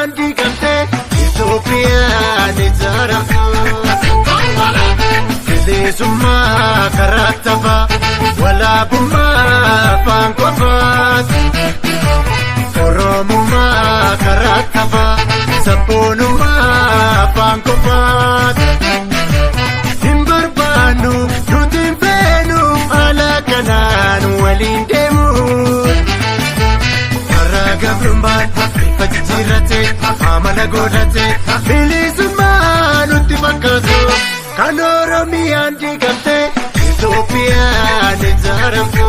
Oromiyaan diigamtee Itoophiyaan ijaaramtu. Bilisummaa karaa taphaa walaabummaa afaan qofaat. Oromummaa karaa taphaa sabboonummaa afaan qofaat. Hin barbaannu nuti hin feenu haala kanaan waliin deemu. Karaa gabrummaan bifa jijjiirratee amala godhatee bilisummaa nutti fakkaatu. Kan Oromiyaan diigamtee Itoophiyaan ijaaramtu.